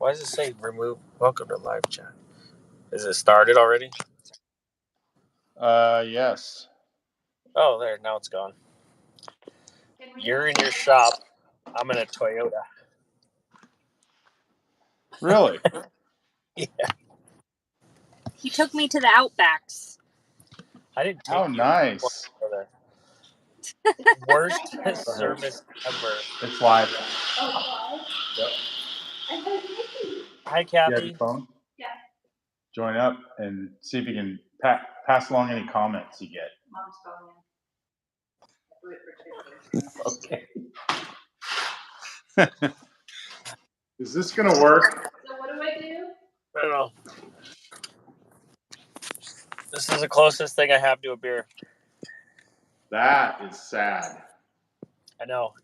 Why does it say remove? Welcome to live chat. Is it started already? Yes. Oh, there. Now it's gone. You're in your shop. I'm in a Toyota. Really? Yeah. He took me to the Outbacks. I didn't take How you. nice. Worst service ever. It's live. Yep. Hi, You have your Kathy. phone? Yeah. Join up and see if you can pass along any comments you get. Mom's phone. Okay. Is this going to work? So what do I do? I don't know. This is the closest thing I have to a beer. That is sad. I know.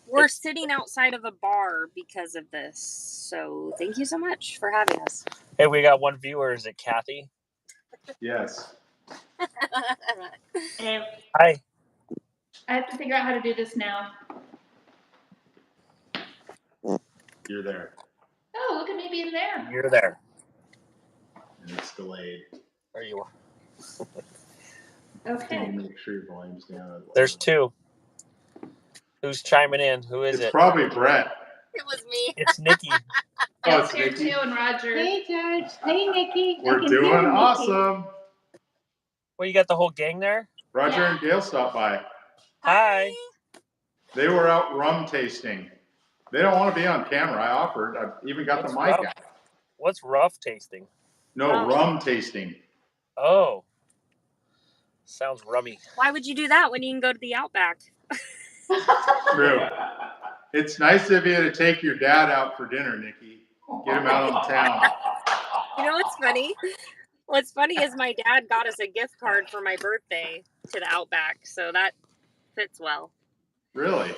We're sitting outside of a bar because of this. So thank you so much for having us. Hey, we got one viewer. Is it Kathy? Yes. Hey, Hi. I have to figure out how to do this now. You're there. Oh, look at me being there. You're there. And it's delayed. There you are. Can you Okay. make sure your volume's down? There's two. Who's chiming in? Who is It's it? probably Brett. It was me. It's Nikki. Oh, It's it's here Nikki? too, and Roger. Hey, George. Hey, Nikki. We're doing awesome. Well, you got the whole gang there? Roger Yeah. and Gail stopped by. Hi. They were out rum tasting. They don't want to be on camera. I offered. I even got the mic out. What's rough tasting? No, rum tasting. Oh. Sounds rummy. Why would you do that when you can go to the Outback? True. It's nice of you to take your dad out for dinner, Nikki. Get him out on town. You know what's funny? What's funny is my dad got us a gift card for my birthday to the Outback, so that fits well. Really?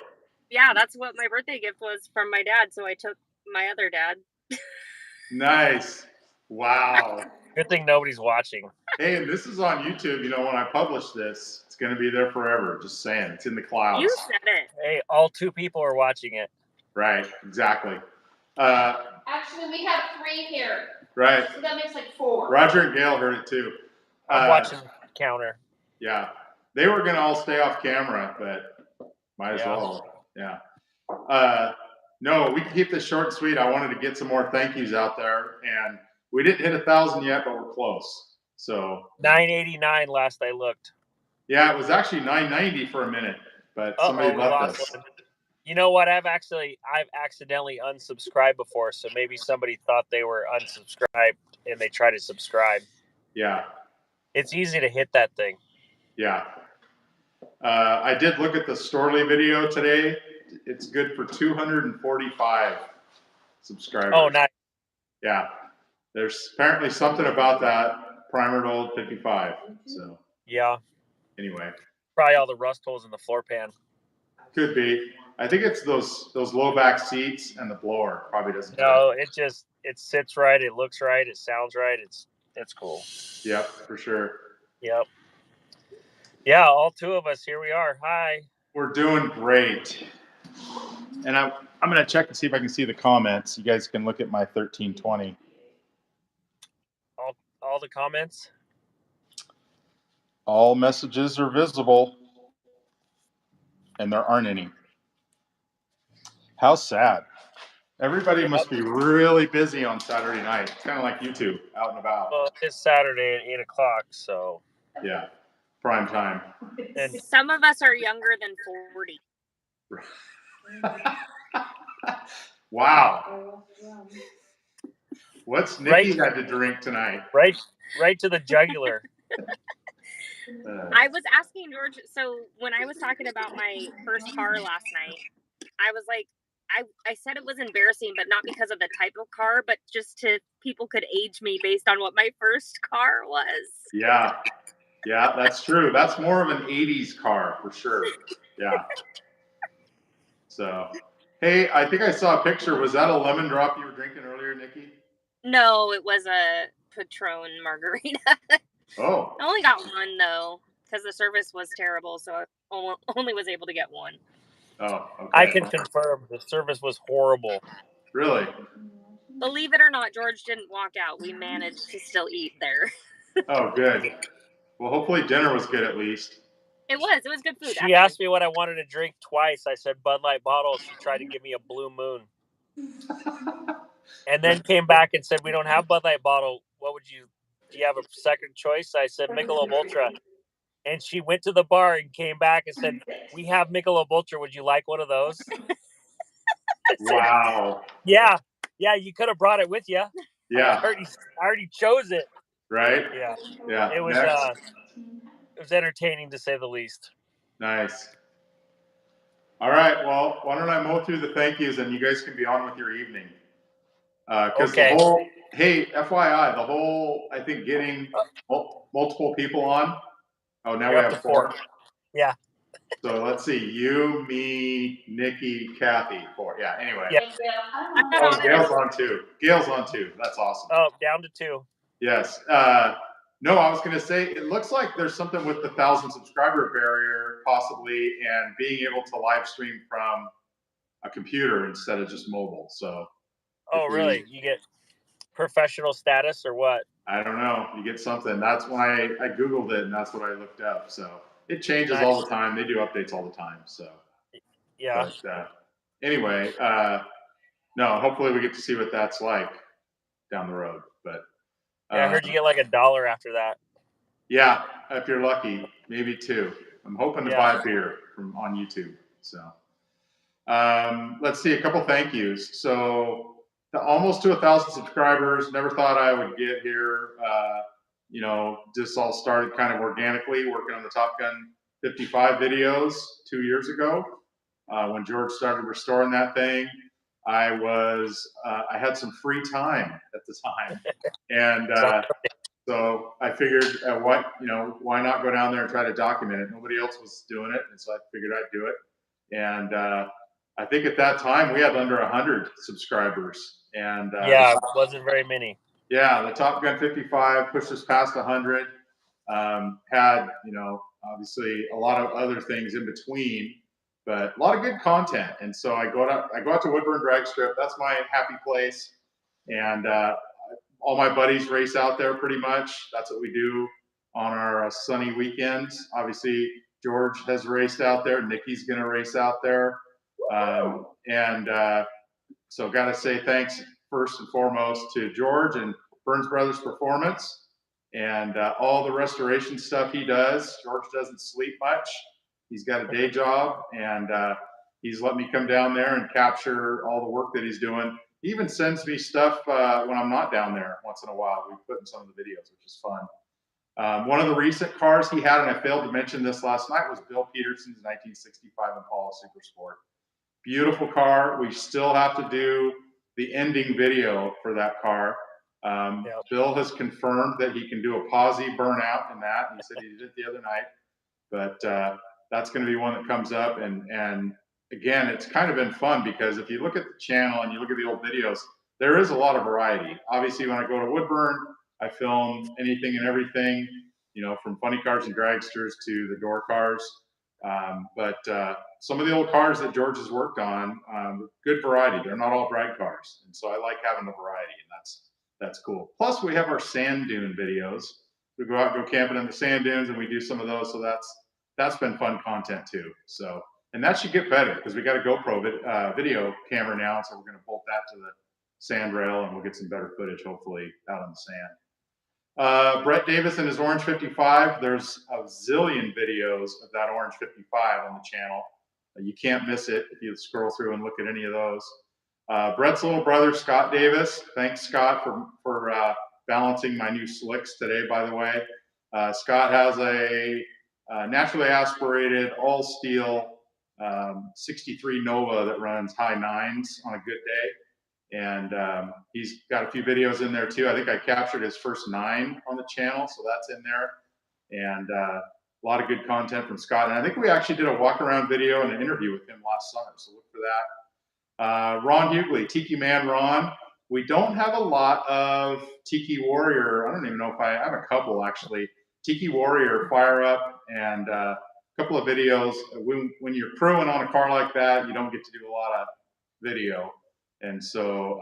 Yeah, that's what my birthday gift was from my dad, so I took my other dad. Nice. Wow. Good thing nobody's watching. Hey, and this is on YouTube. You know, when I publish this, it's going to be there forever. Just saying. It's in the clouds. You said it. Hey, all two people are watching it. Right. Exactly. Actually, we have 3 here. Right. So that makes like 4. Roger and Gail heard it too. I'm watching the counter. Yeah. They were going to all stay off camera, but might as well. Yeah. No, we can keep this short and sweet. I wanted to get some more thank yous out there, and we didn't hit 1,000 yet, but we're close. So 989 last I looked. yeah, it was actually 990 for a minute, but somebody we left lost us. one. You know what? I've accidentally unsubscribed before, so maybe somebody thought they were unsubscribed and they try to subscribe. Yeah. It's easy to hit that thing. Yeah. I did look at the Storley video today. It's good for 245 subscribers. Oh, nice. Yeah. There's apparently something about that primer to old 55. So Yeah. anyway, Probably all the rust holes in the floor pan. could be. I think it's those low back seats and the blower probably doesn't. No, it sits right. It looks right. It sounds right. It's cool. Yep, for sure. Yep. Yeah, all two of us. Here we are. Hi. We're doing great. And I'm going to check to see if I can see the comments. You guys can look at my 1320. All the comments? All messages are visible. And there aren't any. How sad. Everybody must be really busy on Saturday night. It's kind of like you two, out and about. Well, it's Saturday at 8 o'clock, so. Yeah, prime time. And Some of us are younger than 40. Wow. What's Nikki had to drink tonight? Right to the jugular. I was asking George, so when I was talking about my first car last night, I was like, I said it was embarrassing, but not because of the type of car, but just people could age me based on what my first car was. Yeah, that's true. That's more of an 80s car for sure. Yeah. So, hey, I think I saw a picture. Was that a lemon drop you were drinking earlier, Nikki? No, it was a Patron margarita. Oh. I only got one, though, because the service was terrible, so I only was able to get one. Oh, okay. I can confirm the service was horrible. Really? Believe it or not, George didn't walk out. We managed to still eat there. Oh, good. Well, hopefully dinner was good at least. It was good food. She asked me what I wanted to drink twice. I said Bud Light bottle. She tried to give me a Blue Moon. And then came back and said, we don't have Bud Light bottle. Do you have a second choice? I said Michelob Ultra. And she went to the bar and came back and said, we have Michelob Ultra. Would you like one of those? Wow. Yeah, you could have brought it with you. Yeah. I already chose it. Right? Yeah. Yeah. It was Next. it was entertaining to say the least. Nice. All right. Well, why don't I mow through the thank yous and you guys can be on with your evening. Because Okay. hey, FYI, I think getting multiple people on. Oh, now You're we up have to 4. Yeah. So let's see. You, me, Nikki, Kathy, 4. Yeah. Anyway. Yeah. Oh, Gail's on too. Gail's on too. That's awesome. Oh, down to 2. Yes. No, I was going to say, it looks like there's something with the 1,000 subscriber barrier, possibly, and being able to live stream from a computer instead of just mobile. So. Oh, really? You get professional status or what? I don't know. You get something. That's why I Googled it, and that's what I looked up. So it changes all the time. They do updates all the time. So. Yeah. But, anyway, no, hopefully we get to see what that's like down the road. But. Yeah, I heard you get like $1 after that. Yeah, if you're lucky, maybe 2. I'm hoping to buy a beer on YouTube. So, let's see a couple thank yous. So, almost to 1,000 subscribers. Never thought I would get here. This all started kind of organically, working on the Top Gun 55 videos 2 years ago when George started restoring that thing. I had some free time at the time, and so I figured, why not go down there and try to document it? Nobody else was doing it, and so I figured I'd do it. And I think at that time we had under 100 subscribers, and it wasn't very many. Yeah, the Top Gun 55 pushed us past 100. Had obviously a lot of other things in between. But a lot of good content, and so I go out to Woodburn Drag Strip. That's my happy place, and all my buddies race out there pretty much. That's what we do on our sunny weekends. Obviously, George has raced out there. Nikki's going to race out there, so got to say thanks first and foremost to George and Burns Brothers Performance and all the restoration stuff he does. George doesn't sleep much. He's got a day job, and he's let me come down there and capture all the work that he's doing. He even sends me stuff when I'm not down there once in a while. We put in some of the videos, which is fun. One of the recent cars he had, and I failed to mention this last night, was Bill Peterson's 1965 Impala Super Sport. Beautiful car. We still have to do the ending video for that car. Bill has confirmed that he can do a posi burnout in that. He said he did it the other night, but that's going to be one that comes up. And again, it's kind of been fun because if you look at the channel and you look at the old videos, there is a lot of variety. Obviously, when I go to Woodburn, I film anything and everything, from funny cars and dragsters to the door cars. But some of the old cars that George has worked on, good variety. They're not all drag cars. And so I like having the variety, and that's cool. Plus, we have our sand dune videos. We go out and go camping in the sand dunes, and we do some of those. So that's been fun content too. So, and that should get better because we got a GoPro video camera now. So we're going to bolt that to the sand rail, and we'll get some better footage, hopefully, out on the sand. Brett Davis and his Orange 55. There's a zillion videos of that Orange 55 on the channel. You can't miss it if you scroll through and look at any of those. Brett's little brother, Scott Davis. Thanks, Scott, for balancing my new slicks today, by the way. Scott has a naturally aspirated all steel 63 Nova that runs high 9s on a good day, and he's got a few videos in there too. I think I captured his first 9 on the channel, so that's in there, and a lot of good content from Scott. And I think we actually did a walk around video and an interview with him last summer, so look for that. Ron Hughley, Tiki Man Ron. We don't have a lot of Tiki Warrior. I don't even know if I have a couple actually. Tiki Warrior fire up and a couple of videos. When you're crewing on a car like that, you don't get to do a lot of video. And so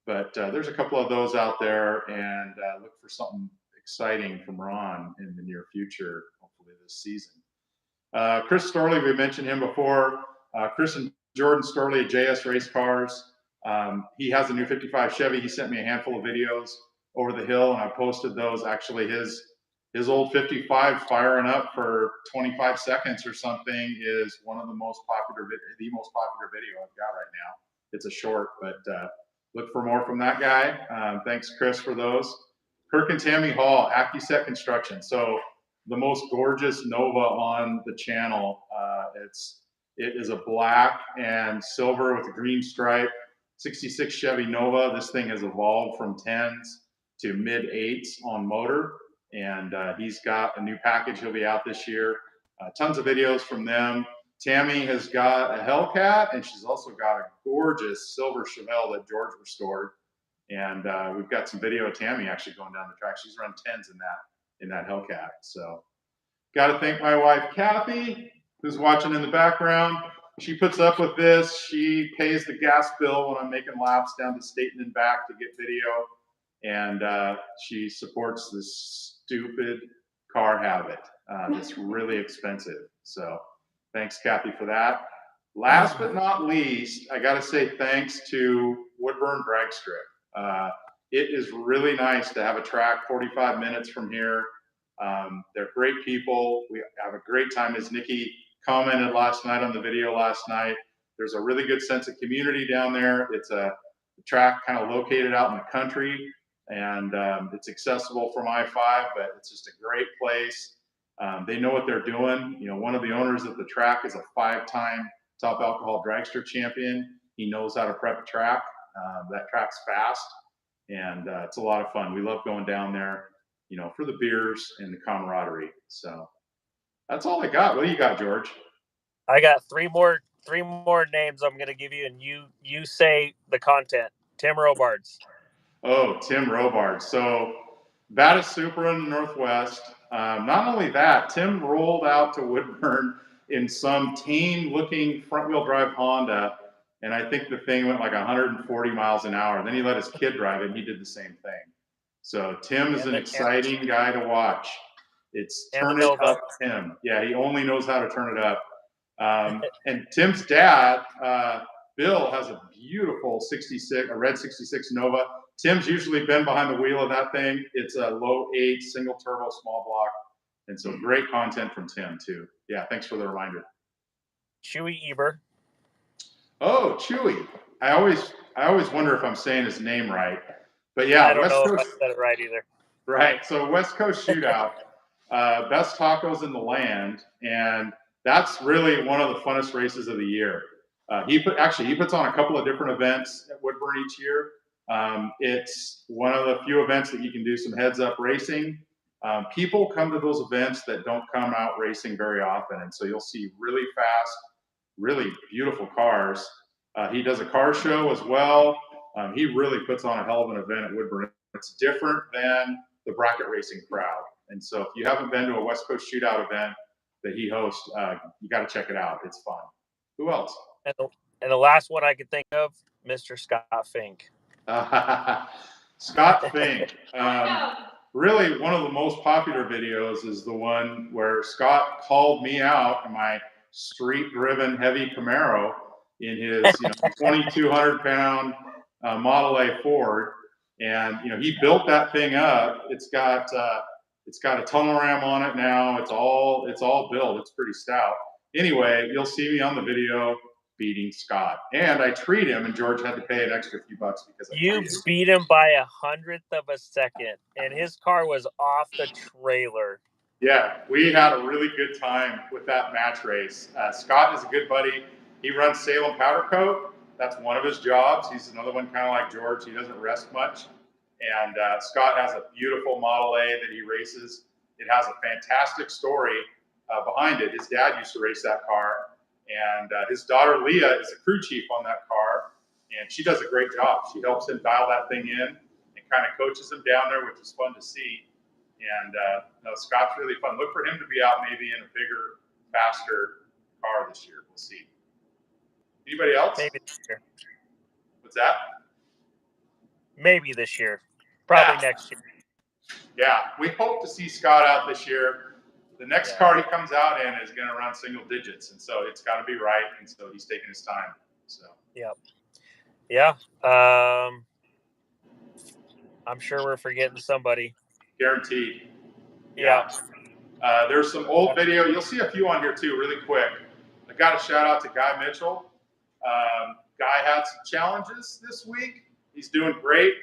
But there's a couple of those out there, and look for something exciting from Ron in the near future, hopefully this season. Chris Storley, we mentioned him before. Chris and Jordan Storley at JS Race Cars. He has a new 55 Chevy. He sent me a handful of videos over the hill, and I posted those. Actually, his old 55 firing up for 25 seconds or something is one of the most popular video I've got right now. It's a short, but look for more from that guy. Thanks, Chris, for those. Kirk and Tammy Hall, AccuSet Construction. So the most gorgeous Nova on the channel. It is a black and silver with a green stripe, 66 Chevy Nova. This thing has evolved from 10s to mid 8s on motor, and he's got a new package. He'll be out this year. Tons of videos from them. Tammy has got a Hellcat, and she's also got a gorgeous silver Chevelle that George restored. And we've got some video of Tammy actually going down the track. She's run 10s in that Hellcat. So got to thank my wife, Kathy, who's watching in the background. She puts up with this. She pays the gas bill when I'm making laps down to Staten and back to get video. And she supports this stupid car habit. It's really expensive. So thanks, Kathy, for that. Last but not least, I got to say thanks to Woodburn Drag Strip. It is really nice to have a track 45 minutes from here. They're great people. We have a great time. As Nikki commented last night on the video last night, there's a really good sense of community down there. It's a track kind of located out in the country, and it's accessible from I-5, but it's just a great place. They know what they're doing. You know, one of the owners of the track is a 5-time top alcohol dragster champion. He knows how to prep a track. That track's fast, and it's a lot of fun. We love going down there, you know, for the beers and the camaraderie. So that's all I got. What do you got, George? I got three more names I'm going to give you, and you say the content. Tim Robards. Oh, Tim Robards. So baddest super in the Northwest. Not only that, Tim rolled out to Woodburn in some tame-looking front-wheel drive Honda, and I think the thing went like 140 miles an hour. Then he let his kid drive it, and he did the same thing. So Tim is an exciting guy to watch. It's turn it up, Tim. Yeah, he only knows how to turn it up. And Tim's dad, Bill, has a beautiful a red 66 Nova. Tim's usually been behind the wheel of that thing. It's a low 8 single turbo small block, and so great content from Tim too. Yeah, thanks for the reminder. Chewy Eber. Oh, Chewy. I always wonder if I'm saying his name right, but yeah, I don't know if I said it right either. Right. So West Coast Shootout, best tacos in the land, and that's really one of the funnest races of the year. He puts on a couple of different events at Woodburn each year. It's one of the few events that you can do some heads-up racing. People come to those events that don't come out racing very often, and so you'll see really fast, really beautiful cars. He does a car show as well. He really puts on a hell of an event at Woodburn. It's different than the bracket racing crowd. And so if you haven't been to a West Coast Shootout event that he hosts, you got to check it out. It's fun. Who else? And the last one I could think of, Mr. Scott Fink. Scott Fink. Really, one of the most popular videos is the one where Scott called me out in my street-driven heavy Camaro in his 2,200-pound Model A Ford, and he built that thing up. It's got a tunnel ram on it now. It's all built. It's pretty stout. Anyway, you'll see me on the video beating Scott, and I treat him, and George had to pay an extra few bucks because you beat him by 100th of a second, and his car was off the trailer. Yeah, we had a really good time with that match race. Scott is a good buddy. He runs Salem Powder Coat. That's one of his jobs. He's another one kind of like George. He doesn't rest much. And Scott has a beautiful Model A that he races. It has a fantastic story behind it. His dad used to race that car. And his daughter, Leah, is a crew chief on that car. And she does a great job. She helps him dial that thing in and kind of coaches him down there, which is fun to see. And Scott's really fun. Look for him to be out maybe in a bigger, faster car this year. We'll see. Anybody else? Maybe this year. What's that? maybe this year, probably next year. Yeah, we hope to see Scott out this year. The next car he comes out in is going to run single digits, and so it's got to be right, and so he's taking his time. So yeah. I'm sure we're forgetting somebody. Guaranteed. Yeah. There's some old video. You'll see a few on here too, really quick. I got a shout out to Guy Mitchell. Guy had some challenges this week. He's doing great.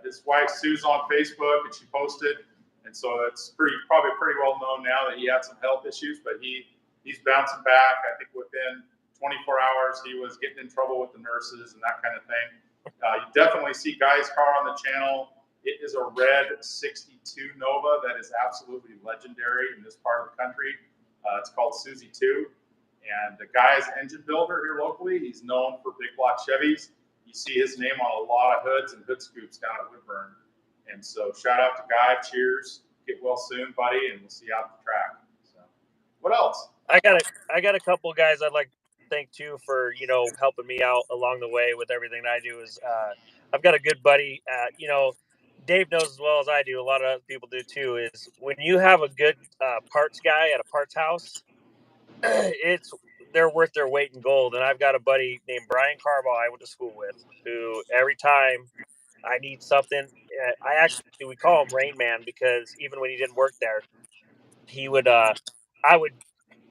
His wife Sue's on Facebook, and she posted, and so it's probably pretty well known now that he had some health issues, but he's bouncing back. I think within 24 hours he was getting in trouble with the nurses and that kind of thing. You definitely see Guy's car on the channel. It is a red 62 Nova that is absolutely legendary in this part of the country. It's called Susie 2. And the guy is an engine builder here locally. He's known for big block Chevys. You see his name on a lot of hoods and hood scoops down at Woodburn. And so shout out to Guy. Cheers. Get well soon, buddy, and we'll see you out at the track. So, what else? I got a couple guys I'd like to thank too for, helping me out along the way with everything I do. Is I've got a good buddy, Dave knows as well as I do, a lot of other people do too, is when you have a good parts guy at a parts house, they're worth their weight in gold. And I've got a buddy named Brian Carval I went to school with, who every time I need something, we call him Rain Man, because even when he didn't work there, he would,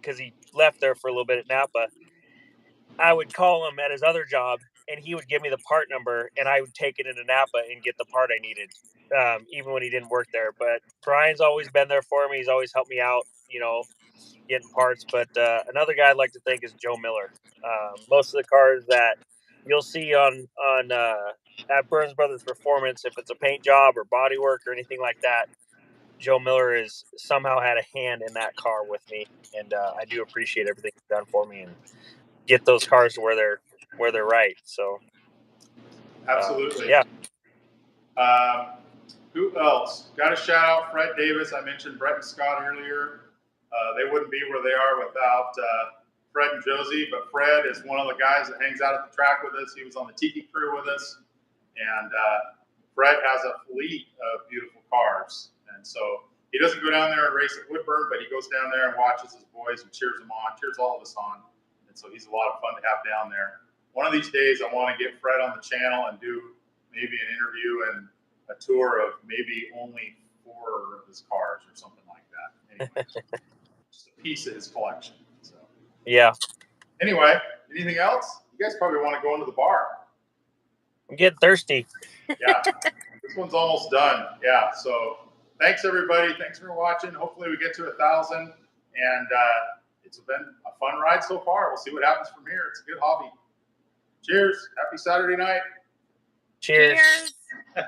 because he left there for a little bit at Napa, I would call him at his other job, and he would give me the part number, and I would take it into Napa and get the part I needed, even when he didn't work there. But Brian's always been there for me. He's always helped me out, getting parts. But another guy I'd like to thank is Joe Miller. Most of the cars that you'll see at Burns Brothers Performance, if it's a paint job or body work or anything like that, Joe Miller has somehow had a hand in that car with me, and I do appreciate everything he's done for me and get those cars to where they're right. So Absolutely. Who else? Got to shout out Fred Davis. I mentioned Brett and Scott earlier. They wouldn't be where they are without Fred and Josie, but Fred is one of the guys that hangs out at the track with us. He was on the Tiki crew with us, and Fred has a fleet of beautiful cars. And so he doesn't go down there and race at Woodburn, but he goes down there and watches his boys and cheers them on, cheers all of us on. And so he's a lot of fun to have down there. One of these days, I want to get Fred on the channel and do maybe an interview and a tour of maybe only 4 of his cars or something like that. Anyway, just a piece of his collection. So yeah. Anyway, anything else? You guys probably want to go into the bar. I'm getting thirsty. Yeah, this one's almost done. Yeah, so thanks everybody. Thanks for watching. Hopefully we get to 1,000, and it's been a fun ride so far. We'll see what happens from here. It's a good hobby. Cheers. Happy Saturday night. Cheers. Cheers.